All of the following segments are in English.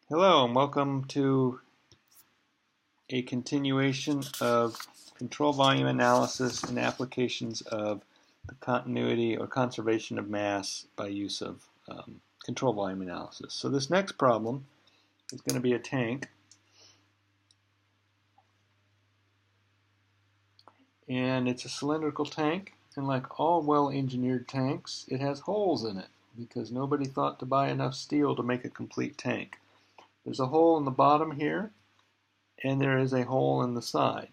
Hello and welcome to a continuation of control volume analysis and applications of the continuity or conservation of mass by use of control volume analysis. So this next problem is going to be a tank, and it's a cylindrical tank, and like all well-engineered tanks, it has holes in it because nobody thought to buy enough steel to make a complete tank. There's a hole in the bottom here, and there is a hole in the side.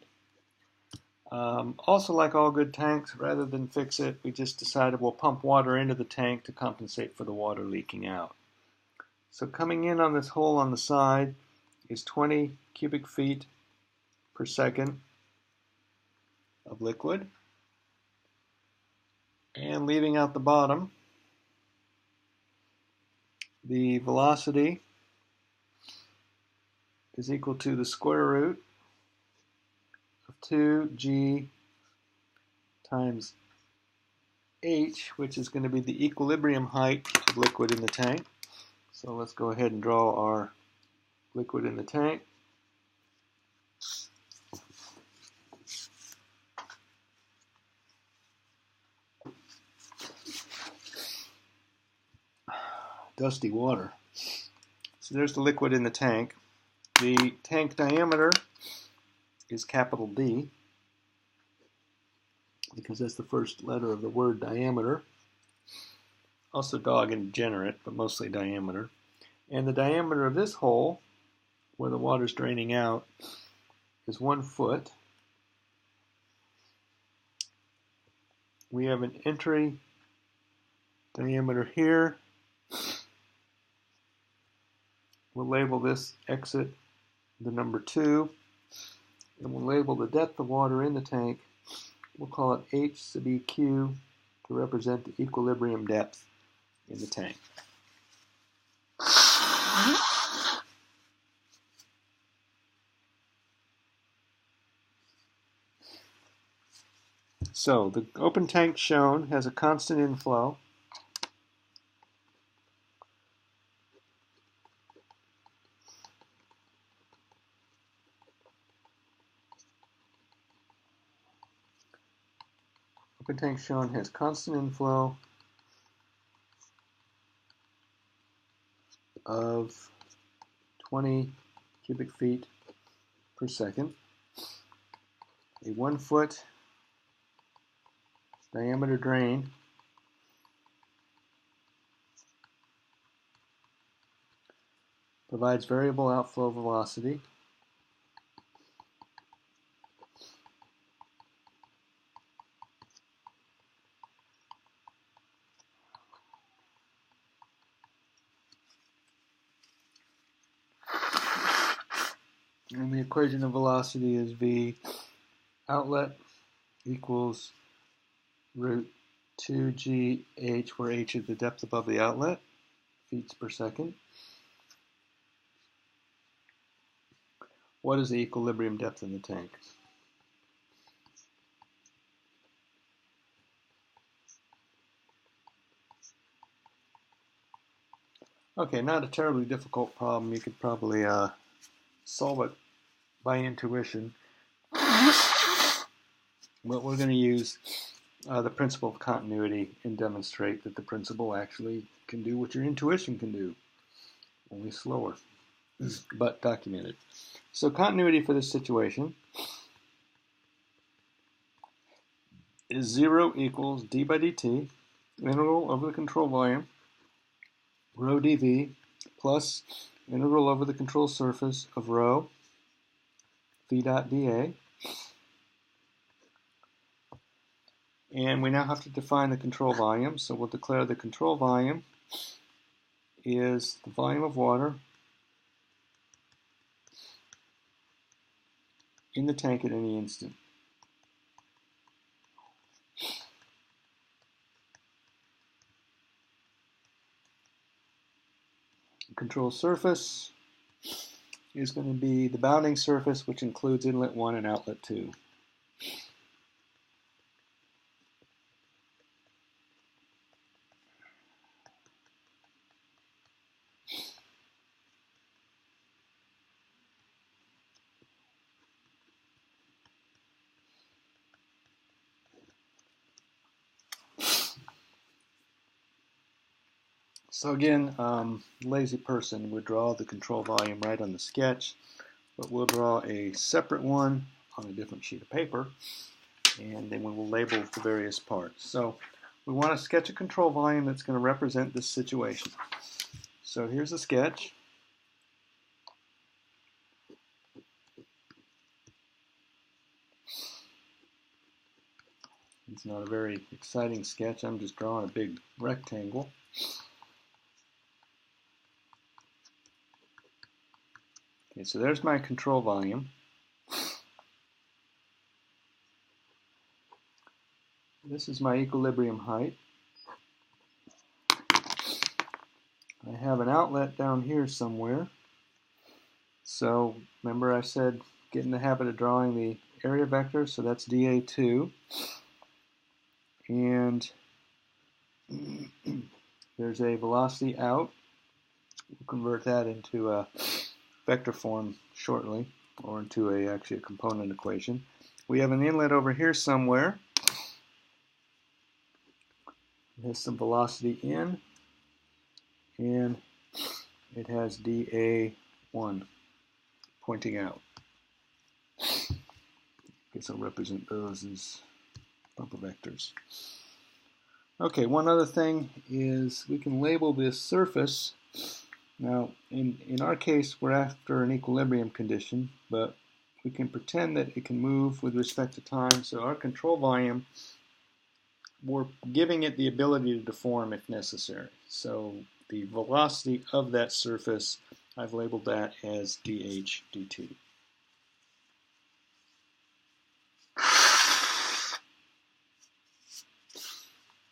Also, like all good tanks, rather than fix it, we just decided we'll pump water into the tank to compensate for the water leaking out. So coming in on this hole on the side is 20 cubic feet per second of liquid, and leaving out the bottom, the velocity is equal to the square root of 2g times h, which is going to be the equilibrium height of liquid in the tank. So let's go ahead and draw our liquid in the tank. Dusty water. So there's the liquid in the tank. The tank diameter is capital D, because that's the first letter of the word diameter. Also dog and degenerate, but mostly diameter. And the diameter of this hole, where the water's draining out, is 1 foot. We have an entry diameter here. We'll label this exit the number 2, and we'll label the depth of water in the tank. We'll call it H sub EQ to represent the equilibrium depth in the tank. So the open tank shown has a constant inflow. Open tank shown has constant inflow of 20 cubic feet per second. A 1 foot diameter drain provides variable outflow velocity. And the equation of velocity is V outlet equals root 2gh, where h is the depth above the outlet, feet per second. What is the equilibrium depth in the tank? Okay, not a terribly difficult problem. You could probably solve it by intuition. But we're going to use the principle of continuity and demonstrate that the principle actually can do what your intuition can do, only slower, but documented. So continuity for this situation is 0 equals d by dt, integral over the control volume, rho dv, plus integral over the control surface of rho v dot dA. And we now have to define the control volume, so we'll declare the control volume is the volume of water in the tank at any instant. The control surface is going to be the bounding surface, which includes inlet 1 and outlet 2. So again, lazy person would draw the control volume right on the sketch, but we'll draw a separate one on a different sheet of paper, and then we will label the various parts. So we want to sketch a control volume that's going to represent this situation. So here's a sketch. It's not a very exciting sketch. I'm just drawing a big rectangle. Okay, so there's my control volume. This is my equilibrium height. I have an outlet down here somewhere. So remember I said get in the habit of drawing the area vector, so that's dA2. And there's a velocity out. We'll convert that into a vector form shortly, or into actually a component equation. We have an inlet over here somewhere. It has some velocity in, and it has dA1 pointing out. I guess I'll represent those as bumper vectors. Okay, one other thing is we can label this surface. Now, in our case, we're after an equilibrium condition, but we can pretend that it can move with respect to time. So our control volume, we're giving it the ability to deform if necessary. So the velocity of that surface, I've labeled that as dH dt. I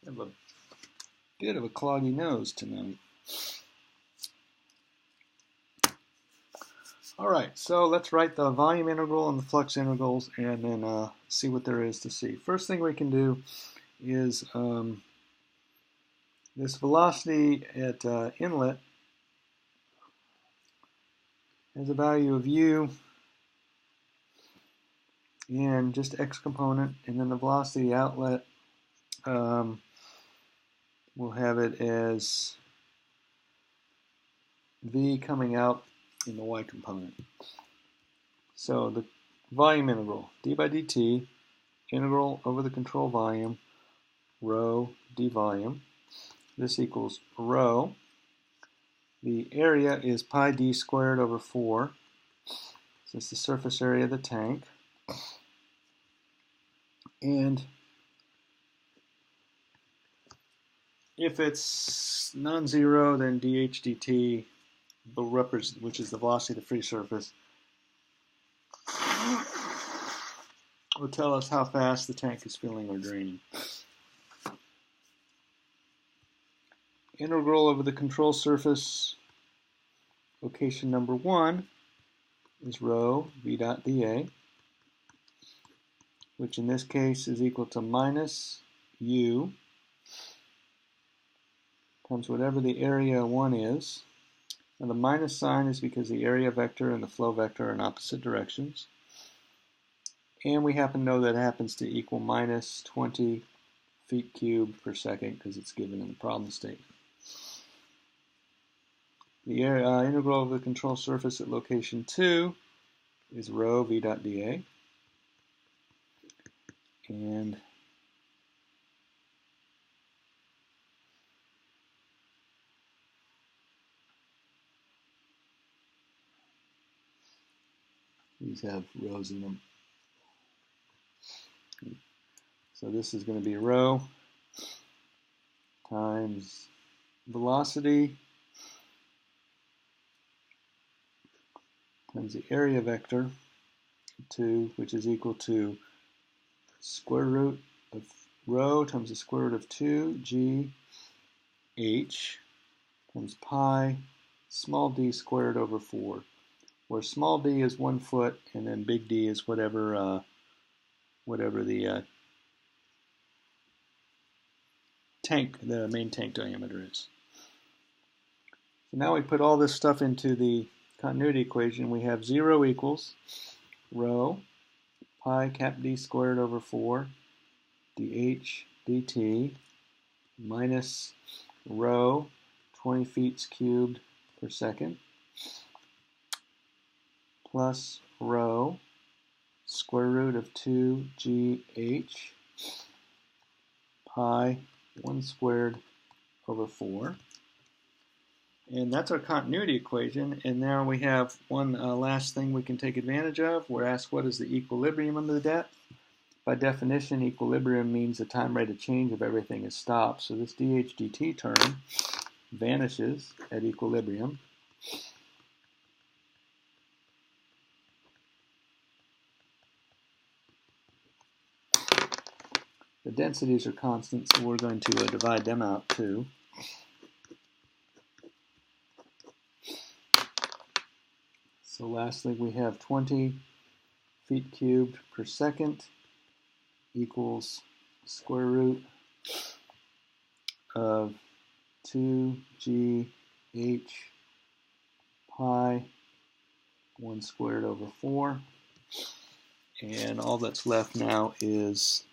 have a bit of a cloggy nose tonight. Alright, so let's write the volume integral and the flux integrals and then see what there is to see. First thing we can do is this velocity at inlet has a value of u and just x component, and then the velocity outlet we'll have it as v coming out in the y component. So the volume integral, d by dt, integral over the control volume, rho d volume. This equals rho. The area is pi d squared over 4. So it's the surface area of the tank. And if it's non-zero, then dH dt, which is the velocity of the free surface, will tell us how fast the tank is filling or draining. Integral over the control surface, location number 1, is rho v dot dA, which in this case is equal to minus u times whatever the area 1 is. And the minus sign is because the area vector and the flow vector are in opposite directions. And we happen to know that it happens to equal minus 20 feet cubed per second because it's given in the problem statement. The integral of the control surface at location 2 is rho v dot dA. And these have rho's in them. So this is going to be rho times velocity times the area vector 2, which is equal to square root of rho times the square root of 2 g h times pi small d squared over 4, where small d is 1 foot and then big D is whatever the the main tank diameter is. So now we put all this stuff into the continuity equation. We have 0 equals rho pi cap d squared over 4 dH dt minus rho 20 feet cubed per second, plus rho square root of 2gh pi 1 squared over 4. And that's our continuity equation. And now we have one last thing we can take advantage of. We're asked what is the equilibrium of the depth. By definition, equilibrium means the time rate of change of everything is stopped. So this dH dt term vanishes at equilibrium. The densities are constant, so we're going to divide them out too. So lastly, we have 20 feet cubed per second equals square root of 2gh pi 1 squared over 4. And all that's left now is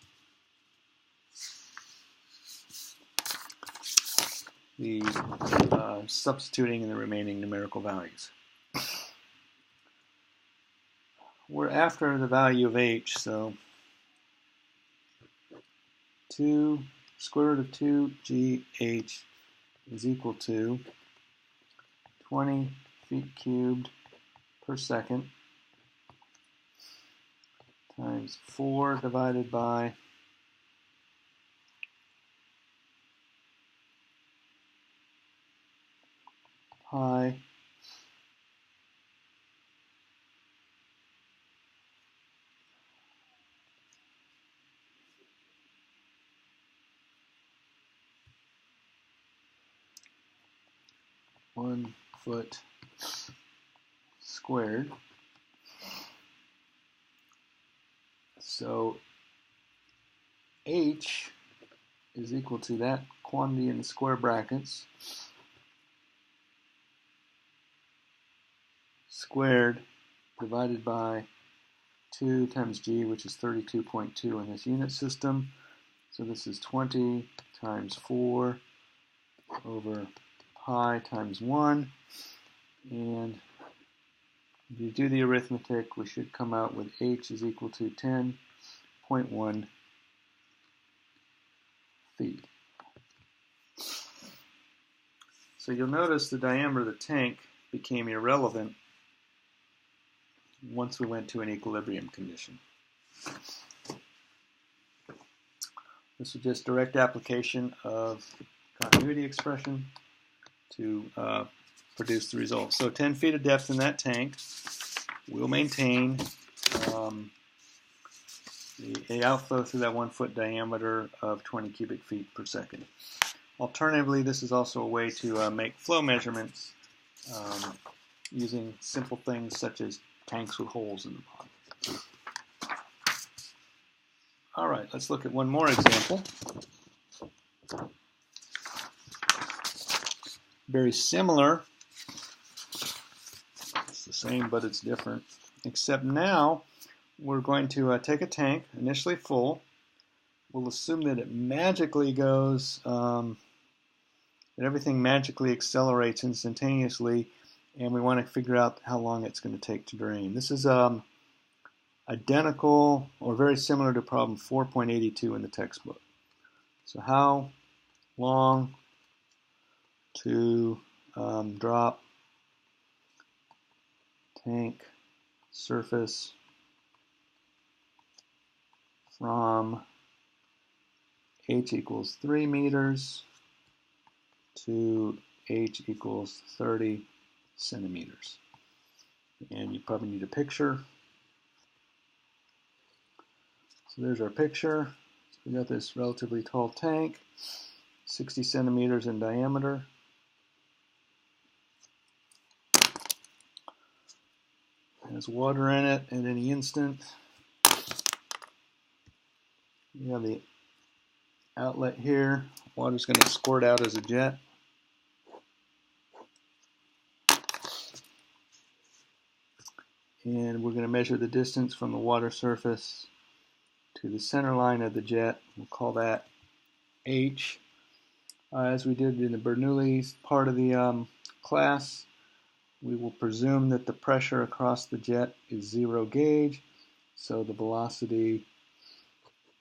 the substituting in the remaining numerical values. We're after the value of h, so 2 square root of 2gh is equal to 20 feet cubed per second times 4 divided by pi one foot squared. So h is equal to that quantity in the square brackets squared divided by 2 times g, which is 32.2 in this unit system. So this is 20 times 4 over pi times 1. And if you do the arithmetic, we should come out with h is equal to 10.1 feet. So you'll notice the diameter of the tank became irrelevant once we went to an equilibrium condition. This is just direct application of continuity expression to produce the result. So 10 feet of depth in that tank will maintain the outflow through that 1 foot diameter of 20 cubic feet per second. Alternatively, this is also a way to make flow measurements using simple things such as tanks with holes in the bottom. All right, let's look at one more example. Very similar. It's the same, but it's different. Except now we're going to take a tank, initially full. We'll assume that it magically goes, that everything magically accelerates instantaneously, and we want to figure out how long it's going to take to drain. This is identical or very similar to problem 4.82 in the textbook. So how long to drop tank surface from h equals 3 meters to h equals 30 centimeters. And you probably need a picture. So there's our picture. So we got this relatively tall tank, 60 centimeters in diameter. It has water in it at any instant. You have the outlet here. Water's going to squirt out as a jet. And we're going to measure the distance from the water surface to the center line of the jet. We'll call that H. As we did in the Bernoulli part of the class, we will presume that the pressure across the jet is 0 gauge, so the velocity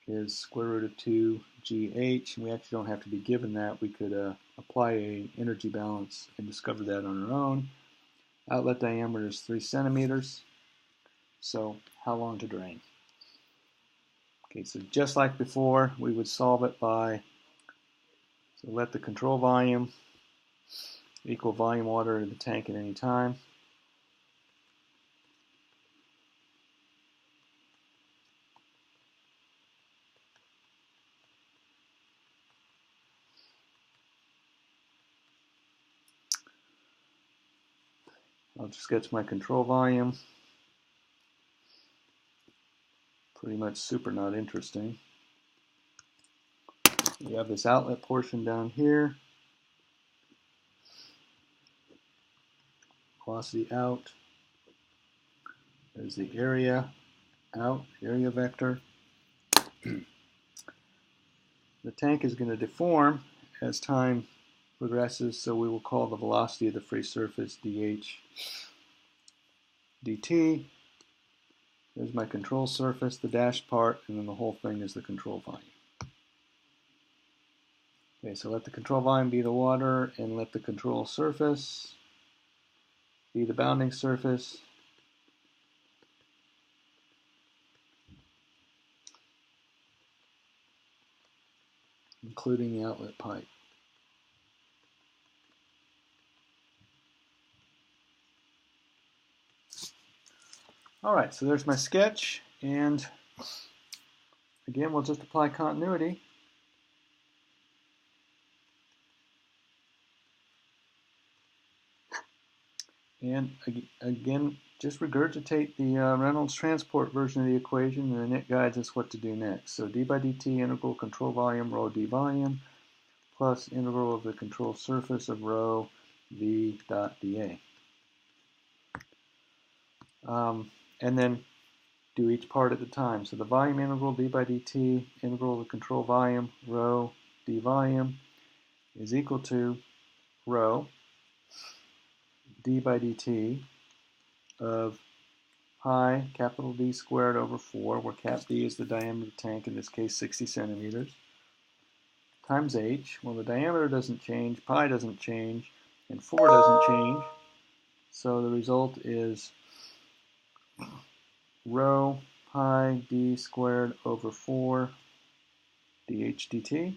is square root of 2 gh. We actually don't have to be given that. We could apply an energy balance and discover that on our own. Outlet diameter is 3 centimeters. So how long to drain? Okay, so just like before, we would solve it by, so let the control volume equal volume water in the tank at any time. I'll just get to my control volume. Pretty much super not interesting. We have this outlet portion down here. Velocity out. There's the area out, area vector. The tank is going to deform as time progresses, so we will call the velocity of the free surface dh dt. There's my control surface, the dashed part, and then the whole thing is the control volume. Okay, so let the control volume be the water, and let the control surface be the bounding surface. Including the outlet pipe. Alright, so there's my sketch, and again we'll just apply continuity. And again, just regurgitate the Reynolds transport version of the equation, and then it guides us what to do next. So d by dt integral control volume rho d volume plus integral of the control surface of rho v dot dA. And then do each part at a time. So the volume integral d by dt integral of the control volume rho d volume is equal to rho d by dt of pi capital D squared over 4, where cap D is the diameter of the tank, in this case 60 centimeters, times h. Well, the diameter doesn't change, pi doesn't change, and 4 doesn't change. So the result is rho pi d squared over 4 dh dt.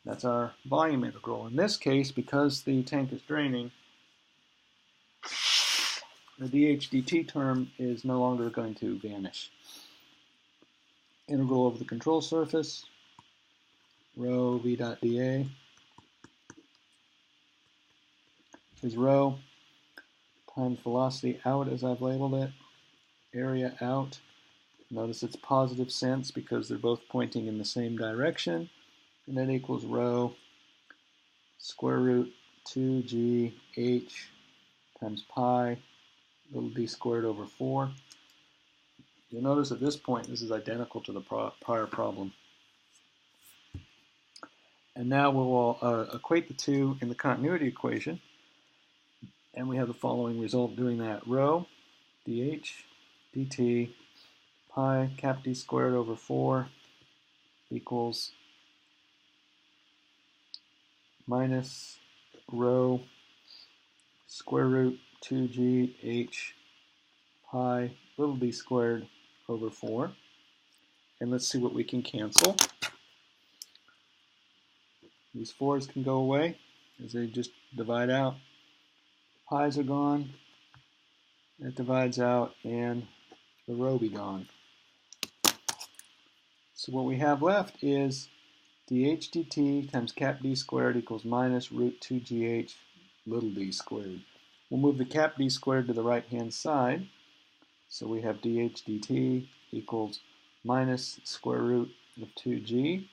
That's our volume integral. In this case, because the tank is draining, the dh dt term is no longer going to vanish. Integral over the control surface, rho v dot dA, is rho times velocity out, as I've labeled it, area out. Notice it's positive sense because they're both pointing in the same direction, and that equals rho square root 2g h times pi little d squared over 4. You'll notice at this point this is identical to the prior problem. And now we will equate the two in the continuity equation, and we have the following result doing that. Rho dh dt pi cap d squared over 4 equals minus rho square root 2g h pi little d squared over 4. And let's see what we can cancel. These 4's can go away as they just divide out. Pi's are gone. It divides out, and the rho be gone. So what we have left is dh dt times cap d squared equals minus root 2gh little d squared. We'll move the cap d squared to the right-hand side. So we have dh dt equals minus square root of 2g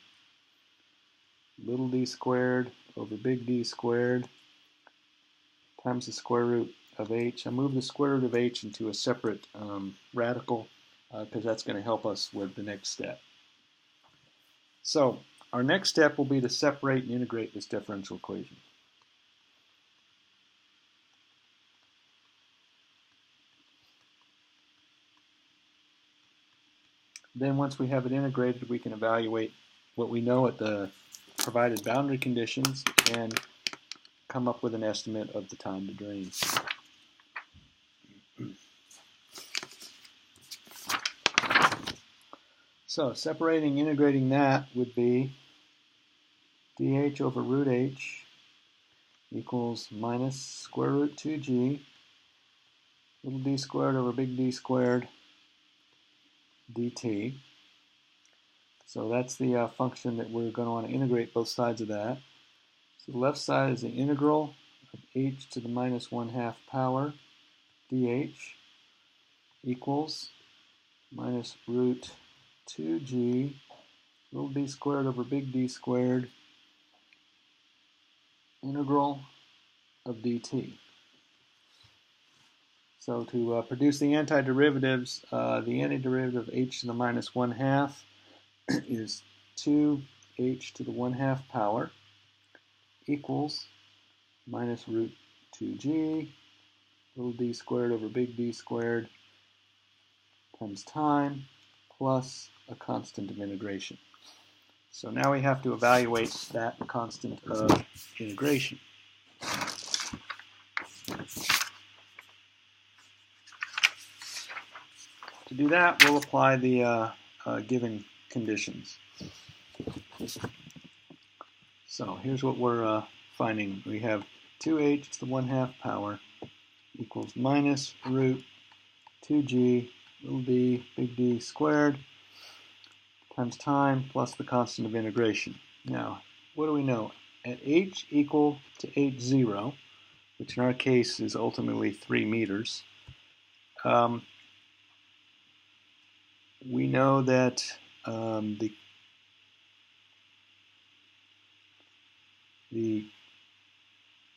little d squared over big D squared times the square root of h. I move the square root of h into a separate radical because that's going to help us with the next step. So our next step will be to separate and integrate this differential equation. Then once we have it integrated, we can evaluate what we know at the provided boundary conditions and come up with an estimate of the time to drain. So separating, integrating that would be dH over root h equals minus square root 2g little d squared over big D squared dt. So that's the function that we're going to want to integrate both sides of that. So the left side is the integral of h to the minus 1/2 power dh equals minus root 2g little d squared over big D squared integral of dt. So to produce the antiderivatives, the antiderivative of h to the minus 1/2 is 2h to the 1/2 power equals minus root 2g little d squared over big D squared times time plus a constant of integration. So now we have to evaluate that constant of integration. To do that, we'll apply the given conditions. So here's what we're finding. We have 2h to the 1/2 power equals minus root 2g little d big D squared times time plus the constant of integration. Now, what do we know? At h equal to h0, which in our case is ultimately 3 meters, we know that the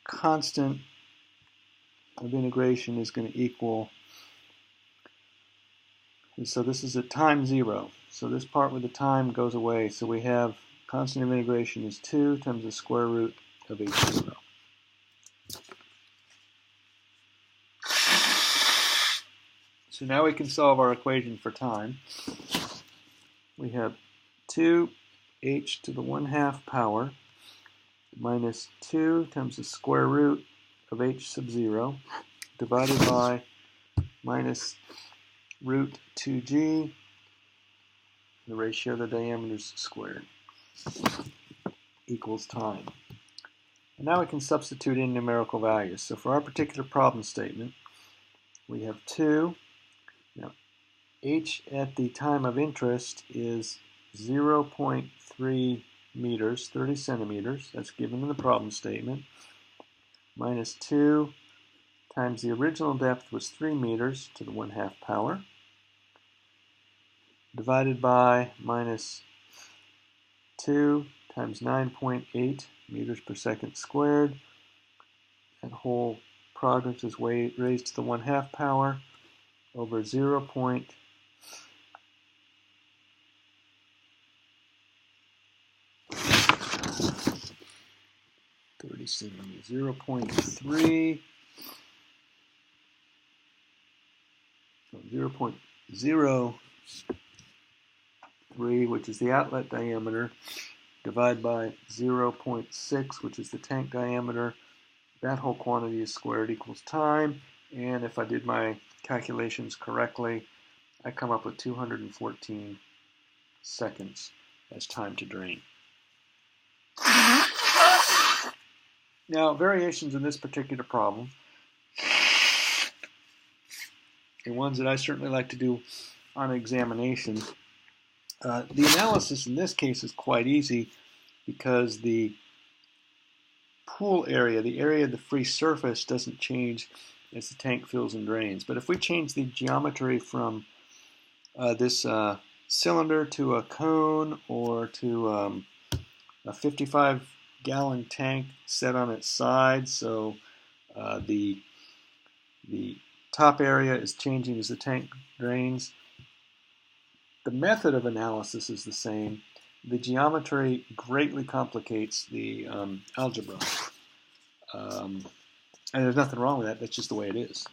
constant of integration is going to equal, and so this is at time 0. So this part with the time goes away. So we have constant of integration is 2 times the square root of h0. So now we can solve our equation for time. We have 2h to the 1/2 power minus 2 times the square root of h sub 0 divided by minus root 2g, the ratio of the diameters squared, equals time. And now we can substitute in numerical values. So for our particular problem statement, we have 2. Now, h at the time of interest is 0.3 meters, 30 centimeters. That's given in the problem statement. Minus 2 times the original depth was 3 meters to the 1/2 power, divided by minus 2 times 9.8 meters per second squared. That whole product is raised to the 1/2 power over 0.3 0.03, which is the outlet diameter, divided by 0.6, which is the tank diameter. That whole quantity is squared equals time. And if I did my calculations correctly, I come up with 214 seconds as time to drain. Now, variations in this particular problem, and ones that I certainly like to do on examination, the analysis in this case is quite easy because the pool area, the area of the free surface, doesn't change as the tank fills and drains. But if we change the geometry from this cylinder to a cone or to a 55-gallon tank set on its side, so the top area is changing as the tank drains, the method of analysis is the same, the geometry greatly complicates the algebra. And there's nothing wrong with that. That's just the way it is.